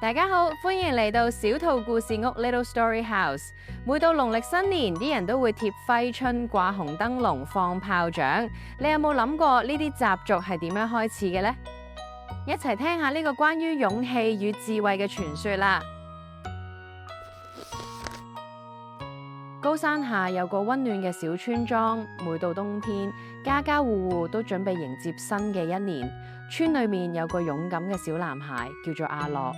大家好，歡迎嚟到小兔故事屋 Little Story House。每到農曆新年，啲人都會貼揮春、掛紅燈籠、放炮仗。你有冇諗過呢啲習俗係點樣開始嘅呢？一齊聽下呢個關於勇氣與智慧嘅傳說啦。高山下有個溫暖嘅小村莊，每到冬天，家家戶戶都準備迎接新嘅一年。村裏面有個勇敢嘅小男孩，叫做阿樂。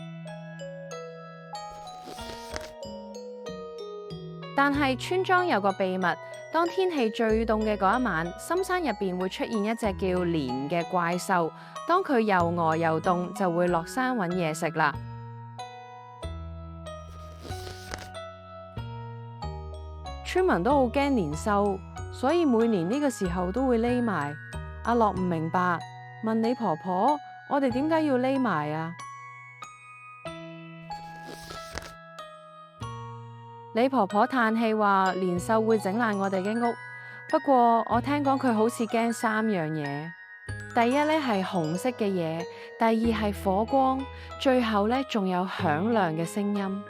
但係村莊有個秘密，當天氣最凍嘅嗰一晚，深山入邊會出現一隻叫蓮嘅怪獸。當佢又餓又凍，就會落山揾嘢食啦。村民都好驚蓮獸，所以每年呢個時候都會匿埋。阿樂唔明白，問李婆婆：我哋點解要匿埋啊？李婆婆嘆氣話：蓮獸會整爛我哋嘅屋。不過我聽講佢好似驚3樣嘢。第一咧係紅色嘅嘢，第二係火光，最後咧仲有響亮嘅聲音。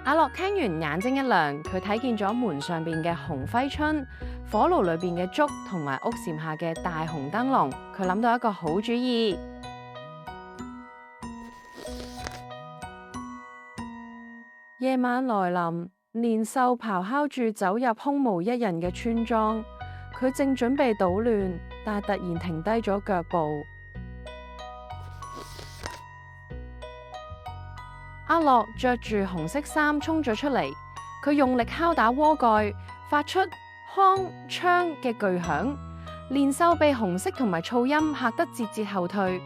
阿樂聽完眼睛一亮，佢睇見咗門上邊嘅紅揮春、火爐裏邊嘅燭同埋屋檐下嘅大紅燈籠。佢諗到一個好主意。夜晚來臨，蓮獸咆哮住走入空無一人嘅村莊，佢正準備搗亂，但突然停低咗腳步。阿樂着住紅色衫衝咗出嚟，佢用力敲打鍋蓋，發出鏗鏘嘅巨響。蓮獸被紅色同埋噪音嚇得節節後退。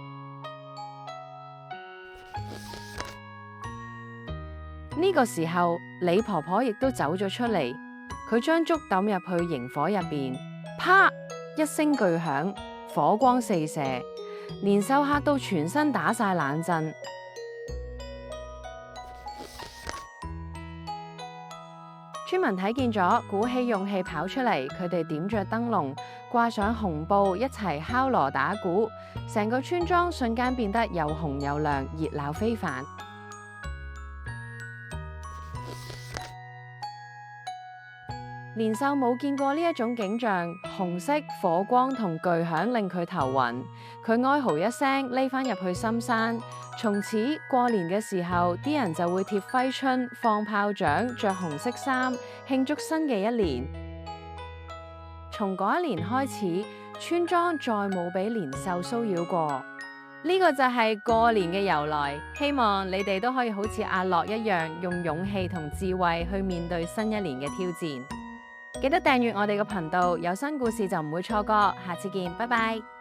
呢個時候，李婆婆亦都走咗出嚟，佢將竹抌入去營火入邊，啪一聲巨響，火光四射，蓮獸嚇到全身打晒冷震。村民睇見咗，鼓起勇氣跑出嚟，佢哋點着燈籠，掛上紅布，一齊敲鑼打鼓，成個村莊瞬間變得又紅又亮，熱鬧非凡。蓮獸冇見過呢一種景象，紅色、火光同巨響令佢頭暈，佢哀嚎一聲，匿返入去深山。從此過年嘅時候，啲人就會貼揮春、放炮仗、着紅色衫，慶祝新嘅一年。從嗰一年開始，村莊再冇俾蓮獸騷擾過。呢個就係過年嘅由來，希望你哋都可以好似阿樂一樣，用勇氣同智慧去面對新一年嘅挑戰。記得訂閱我哋嘅頻道，有新故事就唔會錯過。下次見，拜拜。